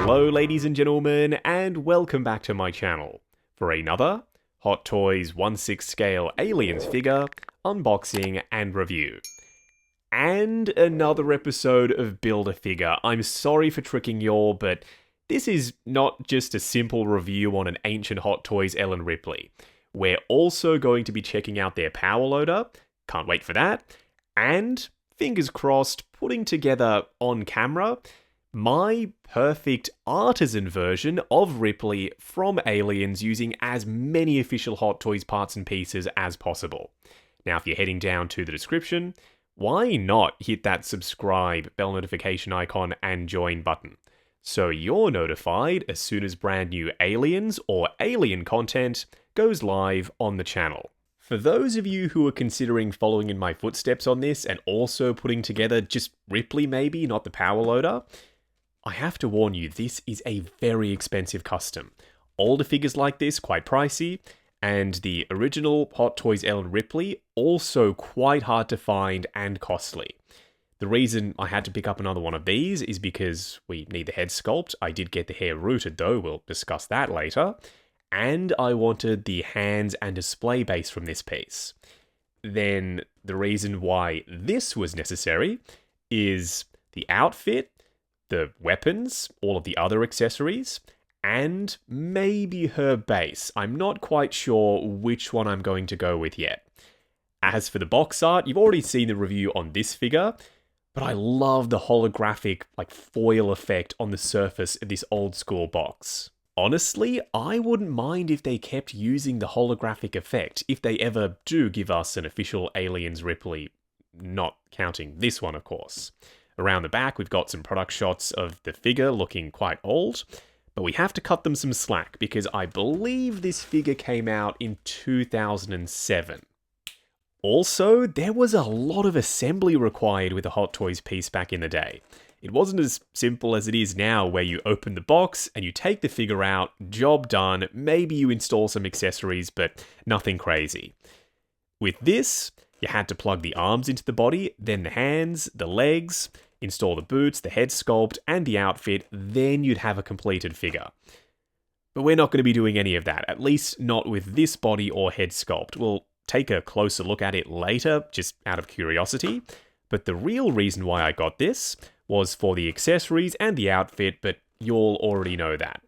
Hello ladies and gentlemen, and welcome back to my channel for another Hot Toys 1/6 scale Aliens figure unboxing and review. And another episode of Build-A-Figure. I'm sorry for tricking y'all, but this is not just a simple review on an ancient Hot Toys Ellen Ripley. We're also going to be checking out their power loader, can't wait for that, and, fingers crossed, putting together on camera my perfect artisan version of Ripley from Aliens using as many official Hot Toys parts and pieces as possible. Now, if you're heading down to the description, why not hit that subscribe, bell notification icon, and join button, so you're notified as soon as brand new Aliens or Alien content goes live on the channel. For those of you who are considering following in my footsteps on this and also putting together just Ripley maybe, not the power loader, I have to warn you, this is a very expensive custom. Older figures like this, quite pricey, and the original Hot Toys Ellen Ripley, also quite hard to find and costly. The reason I had to pick up another one of these is because we need the head sculpt. I did get the hair rooted though, we'll discuss that later. And I wanted the hands and display base from this piece. Then the reason why this was necessary is the outfit, the weapons, all of the other accessories, and maybe her base. I'm not quite sure which one I'm going to go with yet. As for the box art, you've already seen the review on this figure, but I love the holographic foil effect on the surface of this old school box. Honestly, I wouldn't mind if they kept using the holographic effect if they ever do give us an official Aliens Ripley, not counting this one of course. Around the back, we've got some product shots of the figure looking quite old, but we have to cut them some slack because I believe this figure came out in 2007. Also, there was a lot of assembly required with a Hot Toys piece back in the day. It wasn't as simple as it is now where you open the box and you take the figure out, job done, maybe you install some accessories, but nothing crazy. With this, you had to plug the arms into the body, then the hands, the legs, install the boots, the head sculpt, and the outfit, then you'd have a completed figure. But we're not going to be doing any of that, at least not with this body or head sculpt. We'll take a closer look at it later, just out of curiosity. But the real reason why I got this was for the accessories and the outfit, but you'll already know that.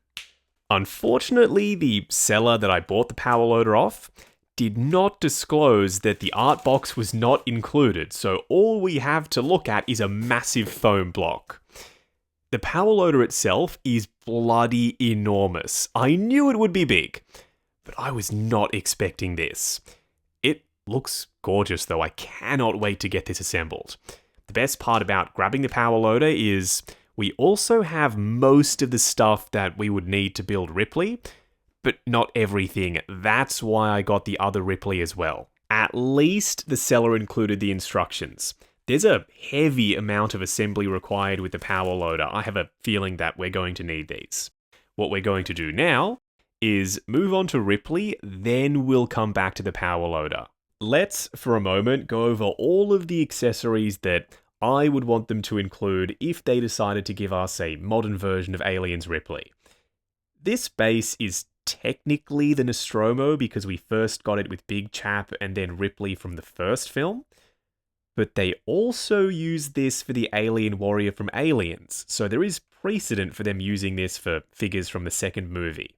Unfortunately, the seller that I bought the power loader off did not disclose that the art box was not included, so all we have to look at is a massive foam block. The power loader itself is bloody enormous. I knew it would be big, but I was not expecting this. It looks gorgeous though, I cannot wait to get this assembled. The best part about grabbing the power loader is we also have most of the stuff that we would need to build Ripley, but not everything. That's why I got the other Ripley as well. At least the seller included the instructions. There's a heavy amount of assembly required with the power loader. I have a feeling that we're going to need these. What we're going to do now is move on to Ripley, then we'll come back to the power loader. Let's, for a moment, go over all of the accessories that I would want them to include if they decided to give us a modern version of Aliens Ripley. This base is technically the Nostromo because we first got it with Big Chap and then Ripley from the first film, but they also used this for the Alien Warrior from Aliens, so there is precedent for them using this for figures from the second movie.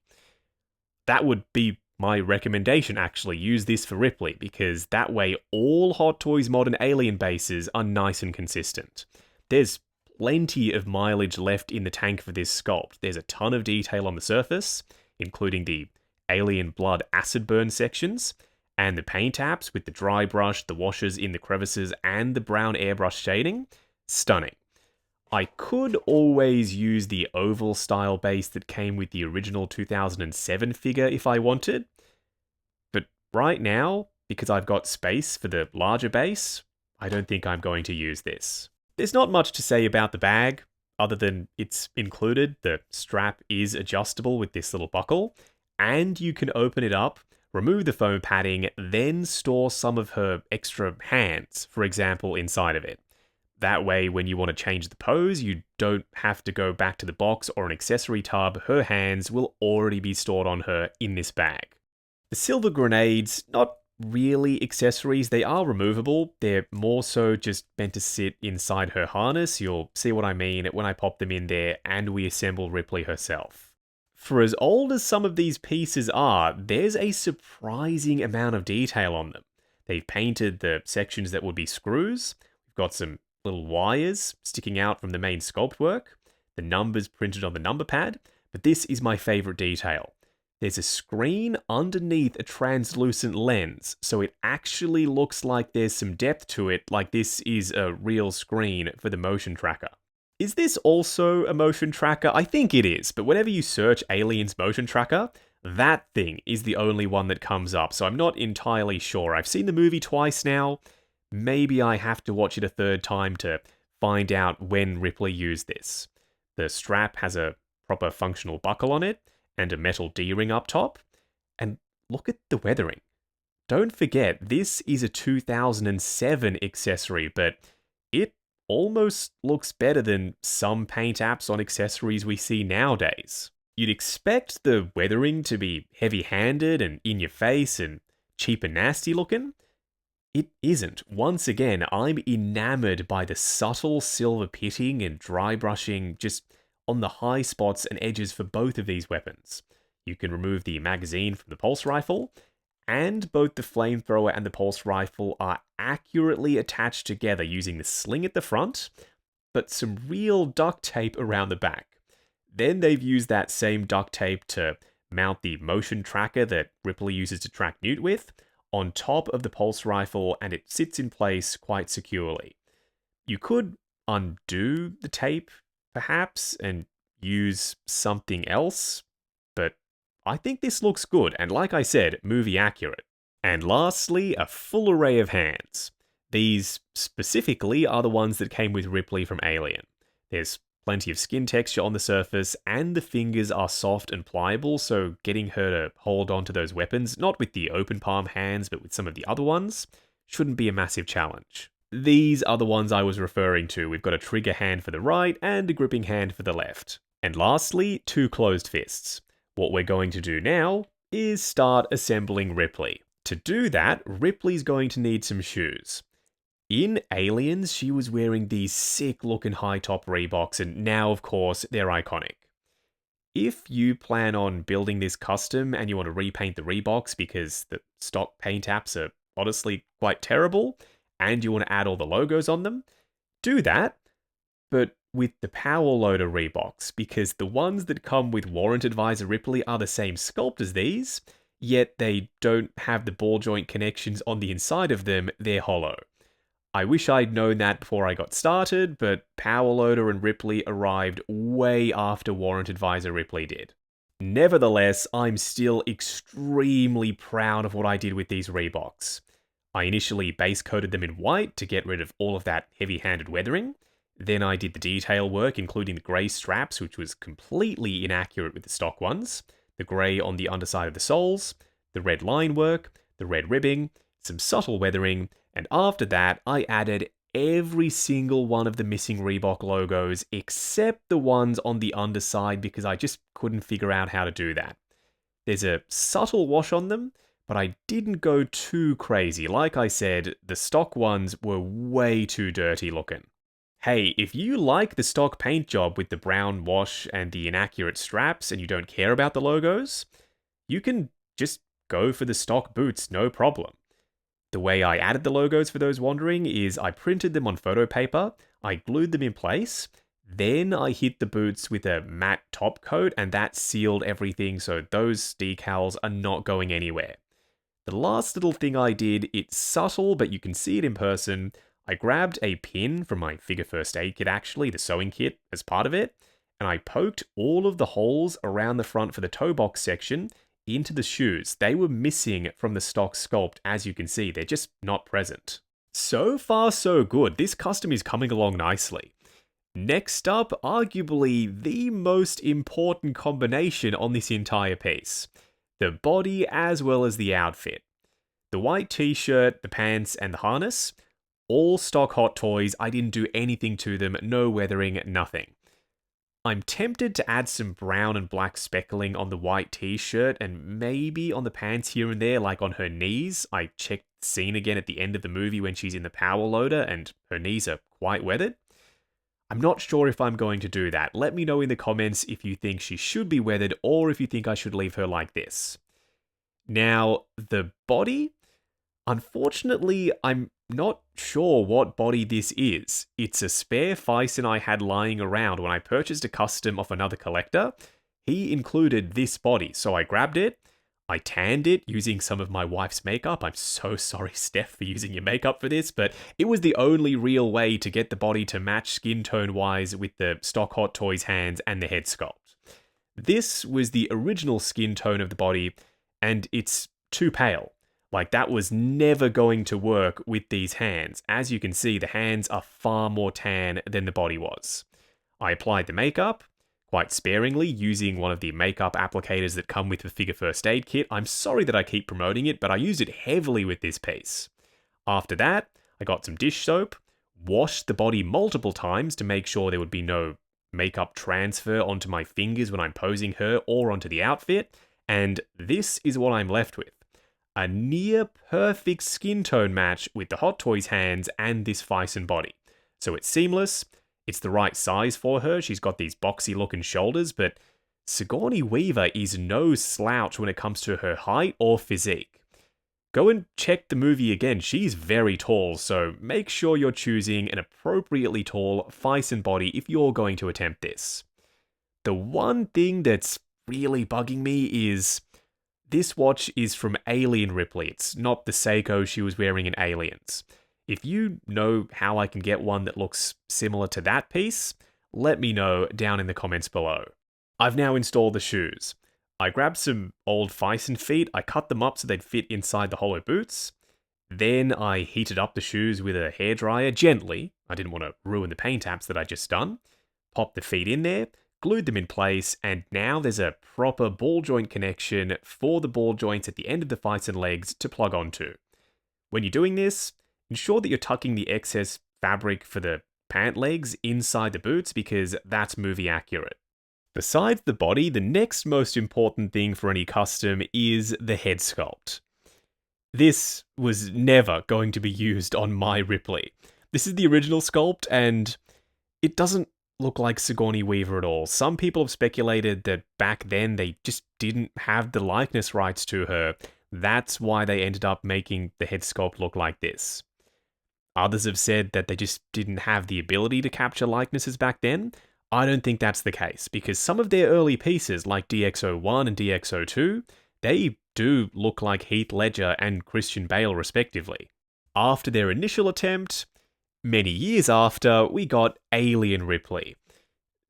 That would be my recommendation, actually. Use this for Ripley, because that way all Hot Toys modern Alien bases are nice and consistent. There's plenty of mileage left in the tank for this sculpt. There's a ton of detail on the surface, including the alien blood acid burn sections, and the paint apps with the dry brush, the washes in the crevices, and the brown airbrush shading. Stunning. I could always use the oval style base that came with the original 2007 figure if I wanted, but right now, because I've got space for the larger base, I don't think I'm going to use this. There's not much to say about the bag, other than it's included. The strap is adjustable with this little buckle, and you can open it up, remove the foam padding, then store some of her extra hands, for example, inside of it. That way, when you want to change the pose, you don't have to go back to the box or an accessory tub. Her hands will already be stored on her in this bag. The silver grenades, not really accessories. They are removable. They're more so just meant to sit inside her harness. You'll see what I mean when I pop them in there and we assemble Ripley herself. For as old as some of these pieces are, there's a surprising amount of detail on them. They've painted the sections that would be screws. We've got some little wires sticking out from the main sculpt work. The numbers printed on the number pad. But this is my favorite detail. There's a screen underneath a translucent lens, so it actually looks like there's some depth to it, like this is a real screen for the motion tracker. Is this also a motion tracker? I think it is, but whenever you search Aliens motion tracker, that thing is the only one that comes up, so I'm not entirely sure. I've seen the movie twice now. Maybe I have to watch it a third time to find out when Ripley used this. The strap has a proper functional buckle on it, and a metal D-ring up top. And look at the weathering. Don't forget, this is a 2007 accessory, but it almost looks better than some paint apps on accessories we see nowadays. You'd expect the weathering to be heavy-handed and in your face and cheap and nasty looking. It isn't. Once again, I'm enamored by the subtle silver pitting and dry brushing just on the high spots and edges for both of these weapons. You can remove the magazine from the pulse rifle, and both the flamethrower and the pulse rifle are accurately attached together using the sling at the front, but some real duct tape around the back. Then they've used that same duct tape to mount the motion tracker that Ripley uses to track Newt with on top of the pulse rifle, and it sits in place quite securely. You could undo the tape perhaps, and use something else, but I think this looks good, and like I said, movie accurate. And lastly, a full array of hands. These specifically are the ones that came with Ripley from Alien. There's plenty of skin texture on the surface, and the fingers are soft and pliable, so getting her to hold on to those weapons, not with the open palm hands, but with some of the other ones, shouldn't be a massive challenge. These are the ones I was referring to. We've got a trigger hand for the right and a gripping hand for the left. And lastly, 2 closed fists. What we're going to do now is start assembling Ripley. To do that, Ripley's going to need some shoes. In Aliens, she was wearing these sick-looking high-top Reeboks, and now, of course, they're iconic. If you plan on building this custom and you want to repaint the Reeboks because the stock paint apps are honestly quite terrible, and you want to add all the logos on them, do that, but with the power loader Reeboks, because the ones that come with Warrant Advisor Ripley are the same sculpt as these, yet they don't have the ball joint connections on the inside of them, they're hollow. I wish I'd known that before I got started, but Power Loader and Ripley arrived way after Warrant Advisor Ripley did. Nevertheless, I'm still extremely proud of what I did with these Reeboks. I initially base coated them in white to get rid of all of that heavy-handed weathering. Then I did the detail work, including the grey straps, which was completely inaccurate with the stock ones, the grey on the underside of the soles, the red line work, the red ribbing, some subtle weathering, and after that I added every single one of the missing Reebok logos except the ones on the underside because I just couldn't figure out how to do that. There's a subtle wash on them, but I didn't go too crazy. Like I said, the stock ones were way too dirty looking. Hey, if you like the stock paint job with the brown wash and the inaccurate straps and you don't care about the logos, you can just go for the stock boots, no problem. The way I added the logos for those wondering is I printed them on photo paper, I glued them in place, then I hit the boots with a matte top coat and that sealed everything so those decals are not going anywhere. The last little thing I did, it's subtle but you can see it in person. I grabbed a pin from my figure first aid kit actually, the sewing kit, as part of it, and I poked all of the holes around the front for the toe box section into the shoes. They were missing from the stock sculpt, as you can see, they're just not present. So far so good, this custom is coming along nicely. Next up, arguably the most important combination on this entire piece. The body as well as the outfit. The white t-shirt, the pants, and the harness, All stock Hot Toys, I didn't do anything to them, no weathering, nothing. I'm tempted to add some brown and black speckling on the white t-shirt and maybe on the pants here and there, like on her knees. I checked the scene again at the end of the movie when she's in the power loader and her knees are quite weathered. I'm not sure if I'm going to do that. Let me know in the comments if you think she should be weathered or if you think I should leave her like this. Now, the body? Unfortunately, I'm not sure what body this is. It's a spare Fison I had lying around when I purchased a custom off another collector. He included this body, so I grabbed it. I tanned it using some of my wife's makeup. I'm so sorry, Steph, for using your makeup for this, but it was the only real way to get the body to match skin tone-wise with the stock Hot Toys hands and the head sculpt. This was the original skin tone of the body, and it's too pale. Like, that was never going to work with these hands. As you can see, the hands are far more tan than the body was. I applied the makeup, quite sparingly, using one of the makeup applicators that come with the figure first aid kit. I'm sorry that I keep promoting it, but I used it heavily with this piece. After that, I got some dish soap, washed the body multiple times to make sure there would be no makeup transfer onto my fingers when I'm posing her or onto the outfit, and this is what I'm left with. A near perfect skin tone match with the Hot Toys hands and this Fison body. So it's seamless, it's the right size for her, she's got these boxy looking shoulders, but Sigourney Weaver is no slouch when it comes to her height or physique. Go and check the movie again, she's very tall, so make sure you're choosing an appropriately tall Fison body if you're going to attempt this. The one thing that's really bugging me is this watch is from Alien Ripley. It's not the Seiko she was wearing in Aliens. If you know how I can get one that looks similar to that piece, let me know down in the comments below. I've now installed the shoes. I grabbed some old Fison feet, I cut them up so they'd fit inside the hollow boots. Then I heated up the shoes with a hairdryer gently. I didn't want to ruin the paint apps that I'd just done. Popped the feet in there, glued them in place, and now there's a proper ball joint connection for the ball joints at the end of the Fison legs to plug onto. When you're doing this, ensure that you're tucking the excess fabric for the pant legs inside the boots because that's movie accurate. Besides the body, the next most important thing for any custom is the head sculpt. This was never going to be used on my Ripley. This is the original sculpt and it doesn't look like Sigourney Weaver at all. Some people have speculated that back then they just didn't have the likeness rights to her. That's why they ended up making the head sculpt look like this. Others have said that they just didn't have the ability to capture likenesses back then. I don't think that's the case, because some of their early pieces, like DX01 and DX02, they do look like Heath Ledger and Christian Bale respectively. After their initial attempt, many years after, we got Alien Ripley.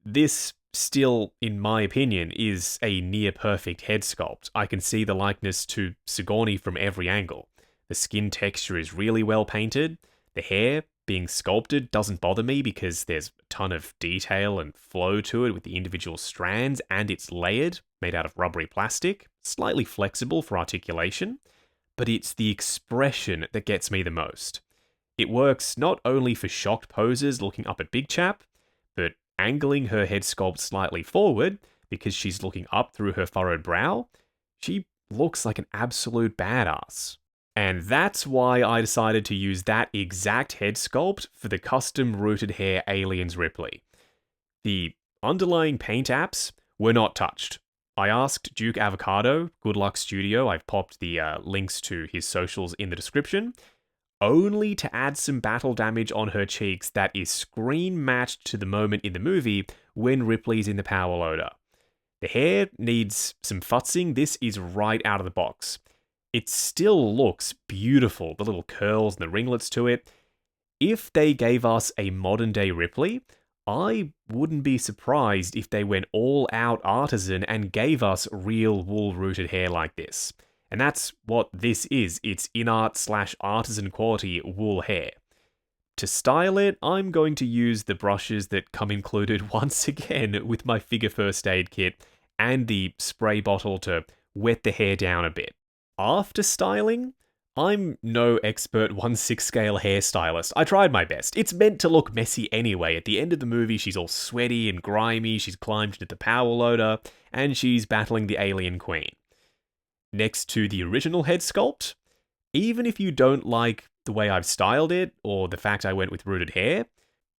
This still, in my opinion, is a near-perfect head sculpt. I can see the likeness to Sigourney from every angle. The skin texture is really well painted. The hair being sculpted doesn't bother me because there's a ton of detail and flow to it with the individual strands, and it's layered, made out of rubbery plastic, slightly flexible for articulation, but it's the expression that gets me the most. It works not only for shocked poses looking up at Big Chap, but angling her head sculpt slightly forward because she's looking up through her furrowed brow, she looks like an absolute badass. And that's why I decided to use that exact head sculpt for the custom rooted hair Aliens Ripley. The underlying paint apps were not touched. I asked Duke Avocado, Good Luck Studio, I've popped the links to his socials in the description, only to add some battle damage on her cheeks that is screen matched to the moment in the movie when Ripley's in the power loader. The hair needs some futzing, this is right out of the box. It still looks beautiful, the little curls and the ringlets to it. If they gave us a modern day Ripley, I wouldn't be surprised if they went all out artisan and gave us real wool rooted hair like this. And that's what this is, it's in-art/artisan quality wool hair. To style it, I'm going to use the brushes that come included once again with my figure first aid kit and the spray bottle to wet the hair down a bit. After styling, I'm no expert 1/6 scale hairstylist. I tried my best. It's meant to look messy anyway. At the end of the movie, she's all sweaty and grimy, she's climbed into the power loader, and she's battling the alien queen. Next to the original head sculpt, even if you don't like the way I've styled it, or the fact I went with rooted hair,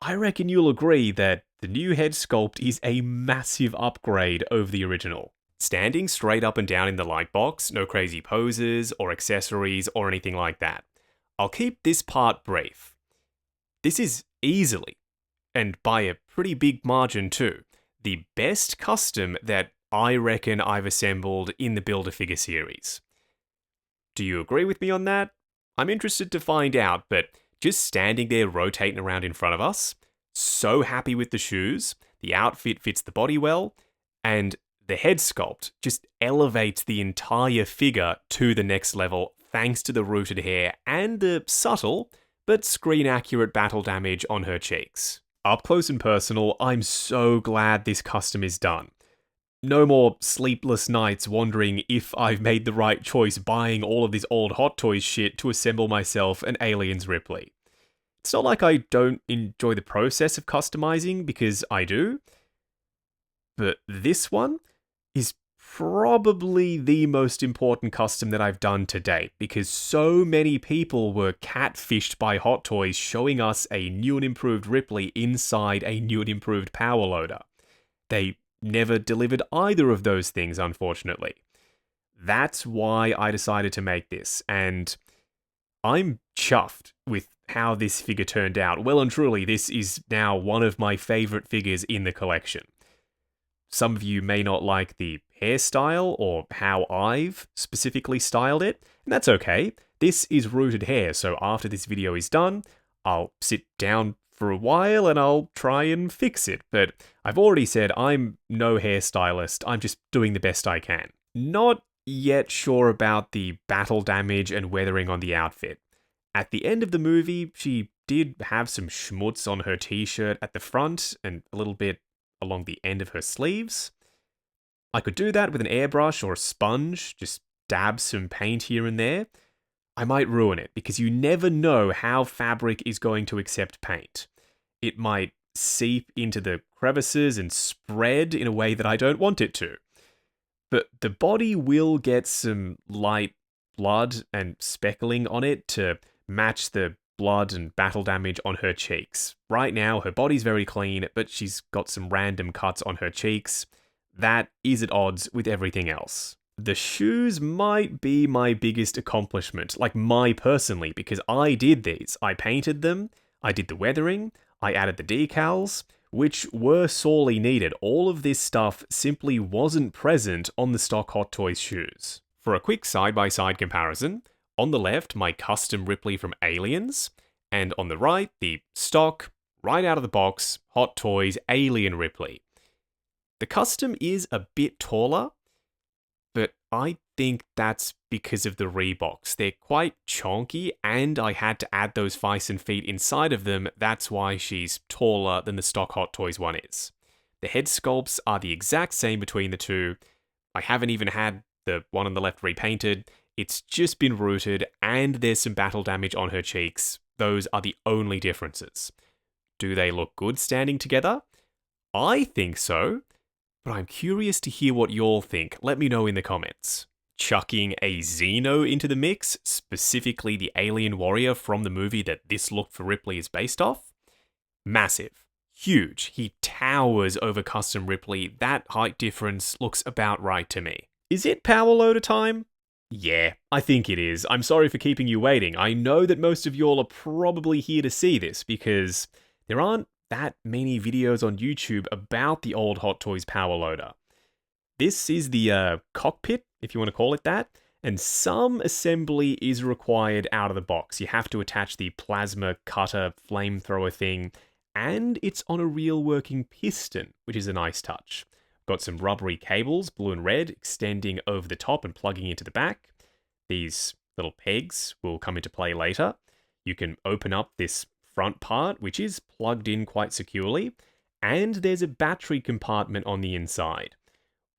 I reckon you'll agree that the new head sculpt is a massive upgrade over the original. Standing straight up and down in the light box, no crazy poses or accessories or anything like that. I'll keep this part brief. This is easily, and by a pretty big margin too, the best custom that I reckon I've assembled in the Build-A-Figure series. Do you agree with me on that? I'm interested to find out, but just standing there rotating around in front of us, so happy with the shoes, the outfit fits the body well, and the head sculpt just elevates the entire figure to the next level thanks to the rooted hair and the subtle but screen-accurate battle damage on her cheeks. Up close and personal, I'm so glad this custom is done. No more sleepless nights wondering if I've made the right choice buying all of this old Hot Toys shit to assemble myself an Aliens Ripley. It's not like I don't enjoy the process of customizing, because I do, but this one is probably the most important custom that I've done to date, because so many people were catfished by Hot Toys showing us a new and improved Ripley inside a new and improved power loader. They never delivered either of those things, unfortunately. That's why I decided to make this, and I'm chuffed with how this figure turned out. Well and truly, this is now one of my favourite figures in the collection. Some of you may not like the hairstyle or how I've specifically styled it, and that's okay. This is rooted hair, so after this video is done, I'll sit down for a while and I'll try and fix it. But I've already said I'm no hairstylist, I'm just doing the best I can. Not yet sure about the battle damage and weathering on the outfit. At the end of the movie, she did have some schmutz on her t-shirt at the front and a little bit along the end of her sleeves. I could do that with an airbrush or a sponge, just dab some paint here and there. I might ruin it, because you never know how fabric is going to accept paint. It might seep into the crevices and spread in a way that I don't want it to. But the body will get some light blood and speckling on it to match the blood and battle damage on her cheeks. Right now, her body's very clean, but she's got some random cuts on her cheeks. That is at odds with everything else. The shoes might be my biggest accomplishment, like my personally, because I did these. I painted them, I did the weathering, I added the decals, which were sorely needed. All of this stuff simply wasn't present on the stock Hot Toys shoes. For a quick side-by-side comparison, on the left, my custom Ripley from Aliens, and on the right, the stock, right out of the box, Hot Toys Alien Ripley. The custom is a bit taller, but I think that's because of the Reeboks. They're quite chonky, and I had to add those Fison feet inside of them. That's why she's taller than the stock Hot Toys one is. The head sculpts are the exact same between the two. I haven't even had the one on the left repainted. It's just been rooted, and there's some battle damage on her cheeks. Those are the only differences. Do they look good standing together? I think so, but I'm curious to hear what y'all think. Let me know in the comments. Chucking a Xeno into the mix, specifically the alien warrior from the movie that this look for Ripley is based off? Massive. Huge. He towers over custom Ripley. That height difference looks about right to me. Is it power loader time? Yeah, I think it is. I'm sorry for keeping you waiting. I know that most of y'all are probably here to see this, because there aren't that many videos on YouTube about the old Hot Toys power loader. This is the cockpit, if you want to call it that, and some assembly is required out of the box. You have to attach the plasma cutter flamethrower thing, and it's on a real working piston, which is a nice touch. Got some rubbery cables, blue and red, extending over the top and plugging into the back. These little pegs will come into play later. You can open up this front part, which is plugged in quite securely, and there's a battery compartment on the inside.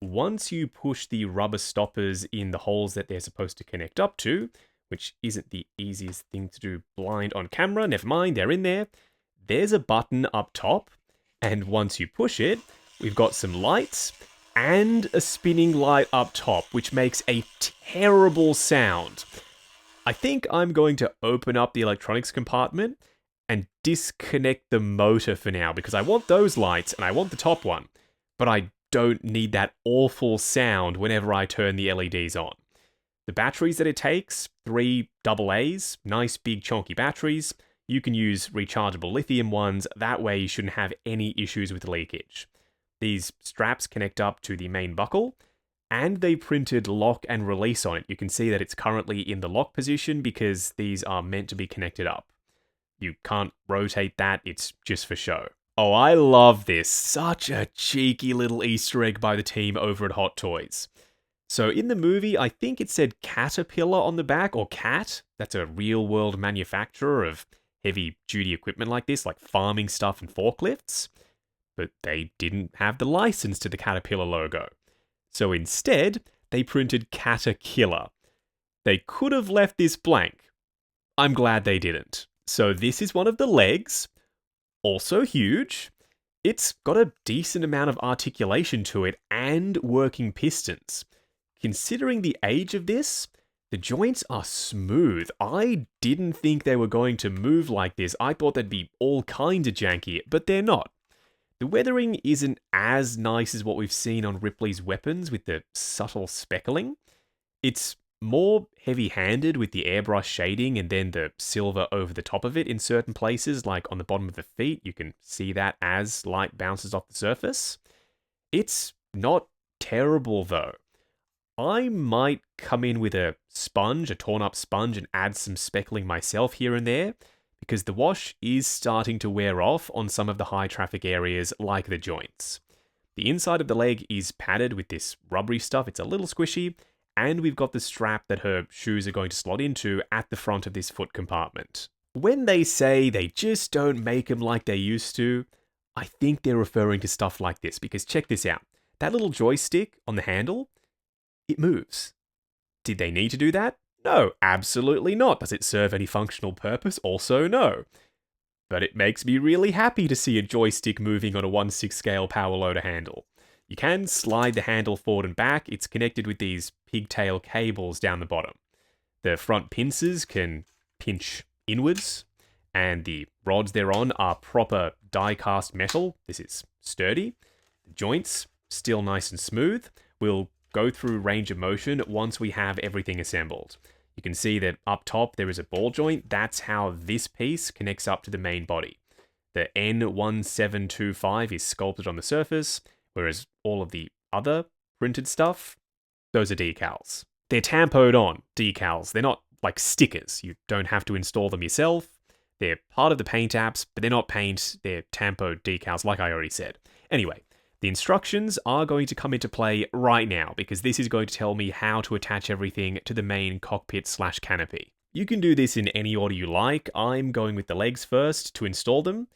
Once you push the rubber stoppers in the holes that they're supposed to connect up to, which isn't the easiest thing to do blind on camera. Never mind, they're in there. There's a button up top, and once you push it, we've got some lights and a spinning light up top, which makes a terrible sound. I think I'm going to open up the electronics compartment and disconnect the motor for now, because I want those lights and I want the top one, but I don't need that awful sound whenever I turn the LEDs on. The batteries that it takes, 3 AA's, nice big chunky batteries. You can use rechargeable lithium ones, that way you shouldn't have any issues with leakage. These straps connect up to the main buckle, and they printed lock and release on it. You can see that it's currently in the lock position because these are meant to be connected up. You can't rotate that, it's just for show. Oh, I love this. Such a cheeky little Easter egg by the team over at Hot Toys. So in the movie, I think it said Caterpillar on the back, or Cat. That's a real-world manufacturer of heavy-duty equipment like this, like farming stuff and forklifts. But they didn't have the license to the Caterpillar logo. So instead, they printed Caterkiller. They could have left this blank. I'm glad they didn't. So this is one of the legs. Also huge. It's got a decent amount of articulation to it and working pistons. Considering the age of this, the joints are smooth. I didn't think they were going to move like this. I thought they'd be all kinds of janky, but they're not. The weathering isn't as nice as what we've seen on Ripley's weapons with the subtle speckling. It's more heavy-handed with the airbrush shading and then the silver over the top of it in certain places, like on the bottom of the feet. You can see that as light bounces off the surface. It's not terrible though. I might come in with a sponge, a torn-up sponge, and add some speckling myself here and there, because the wash is starting to wear off on some of the high-traffic areas like the joints. The inside of the leg is padded with this rubbery stuff. It's a little squishy, and we've got the strap that her shoes are going to slot into at the front of this foot compartment. When they say they just don't make them like they used to, I think they're referring to stuff like this, because check this out. That little joystick on the handle, it moves. Did they need to do that? No, absolutely not. Does it serve any functional purpose? Also no. But it makes me really happy to see a joystick moving on a 1/6 scale power loader handle. You can slide the handle forward and back. It's connected with these pigtail cables down the bottom. The front pincers can pinch inwards, and the rods they're on are proper die-cast metal. This is sturdy. The joints, still nice and smooth. We'll go through range of motion once we have everything assembled. You can see that up top there is a ball joint. That's how this piece connects up to the main body. The N1725 is sculpted on the surface, whereas all of the other printed stuff, those are decals. They're tampoed on decals. They're not like stickers. You don't have to install them yourself. They're part of the paint apps, but they're not paint. They're tampoed decals, like I already said. Anyway, the instructions are going to come into play right now, because this is going to tell me how to attach everything to the main cockpit/canopy. You can do this in any order you like. I'm going with the legs first to install them.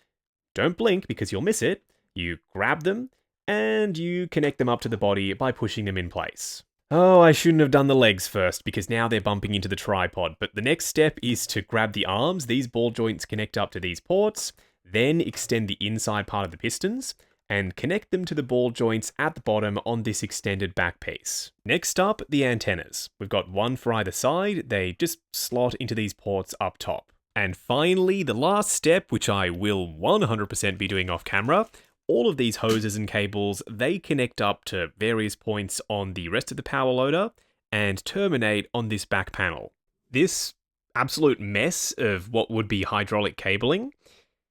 Don't blink because you'll miss it. You grab them, and you connect them up to the body by pushing them in place. Oh, I shouldn't have done the legs first, because now they're bumping into the tripod, but the next step is to grab the arms. These ball joints connect up to these ports, then extend the inside part of the pistons, and connect them to the ball joints at the bottom on this extended back piece. Next up, the antennas. We've got one for either side. They just slot into these ports up top. And finally, the last step, which I will 100% be doing off camera, all of these hoses and cables, they connect up to various points on the rest of the power loader and terminate on this back panel. This absolute mess of what would be hydraulic cabling,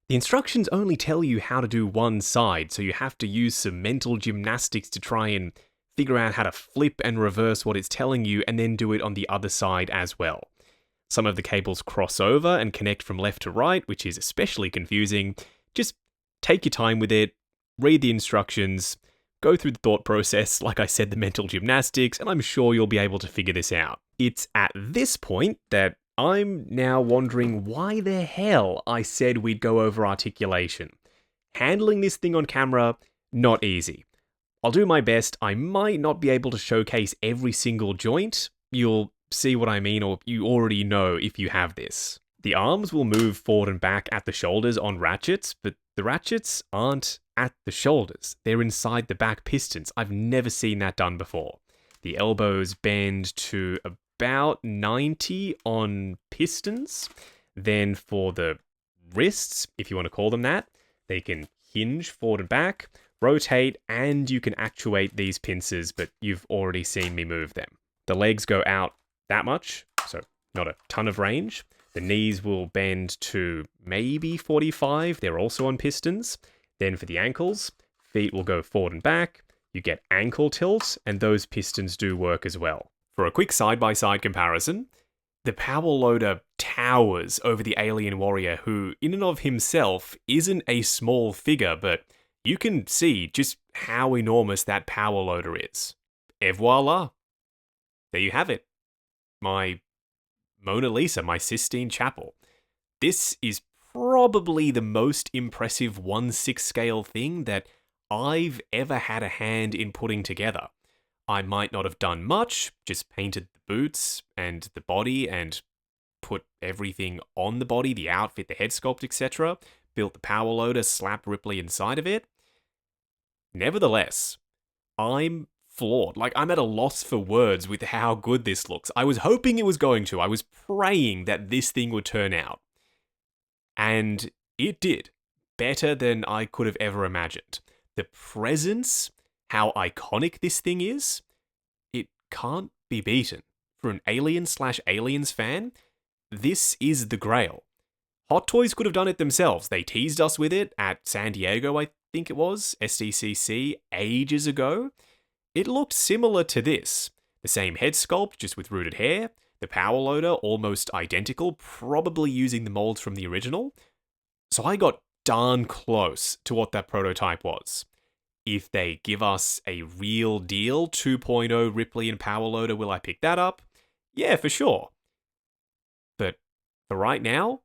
the instructions only tell you how to do one side, so you have to use some mental gymnastics to try and figure out how to flip and reverse what it's telling you and then do it on the other side as well. Some of the cables cross over and connect from left to right, which is especially confusing. Just take your time with it, read the instructions, go through the thought process, like I said, the mental gymnastics, and I'm sure you'll be able to figure this out. It's at this point that I'm now wondering why the hell I said we'd go over articulation. Handling this thing on camera, not easy. I'll do my best. I might not be able to showcase every single joint. You'll see what I mean, or you already know if you have this. The arms will move forward and back at the shoulders on ratchets, but the ratchets aren't at the shoulders. They're inside the back pistons. I've never seen that done before. The elbows bend to about 90 on pistons. Then for the wrists, if you want to call them that, they can hinge forward and back, rotate, and you can actuate these pincers, but you've already seen me move them. The legs go out that much, so not a ton of range. The knees will bend to maybe 45. They're also on pistons. Then for the ankles, feet will go forward and back. You get ankle tilt, and those pistons do work as well. For a quick side-by-side comparison, the power loader towers over the alien warrior, who in and of himself isn't a small figure, but you can see just how enormous that power loader is. Et voila. There you have it. My Mona Lisa, my Sistine Chapel. This is probably the most impressive 1/6 scale thing that I've ever had a hand in putting together. I might not have done much, just painted the boots and the body and put everything on the body, the outfit, the head sculpt, etc. Built the power loader, slapped Ripley inside of it. Nevertheless, I'm flawed. Like, I'm at a loss for words with how good this looks. I was hoping it was going to. I was praying that this thing would turn out. And it did. Better than I could have ever imagined. The presence, how iconic this thing is, it can't be beaten. For an Alien/Aliens fan, this is the grail. Hot Toys could have done it themselves. They teased us with it at San Diego, I think it was, SDCC, ages ago. It looked similar to this. The same head sculpt, just with rooted hair. The power loader, almost identical, probably using the molds from the original. So I got darn close to what that prototype was. If they give us a real deal 2.0 Ripley and power loader, will I pick that up? Yeah, for sure. But for right now,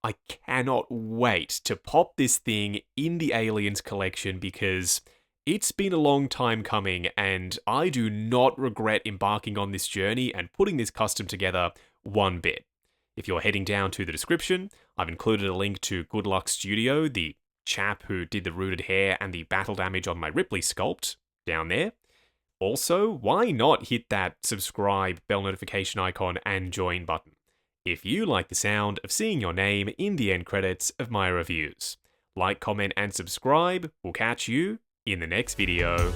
I cannot wait to pop this thing in the Aliens collection because it's been a long time coming and I do not regret embarking on this journey and putting this custom together one bit. If you're heading down to the description, I've included a link to Good Luck Studio, the chap who did the rooted hair and the battle damage on my Ripley sculpt, down there. Also, why not hit that subscribe, bell notification icon, and join button if you like the sound of seeing your name in the end credits of my reviews. Like, comment, and subscribe. We'll catch you in the next video.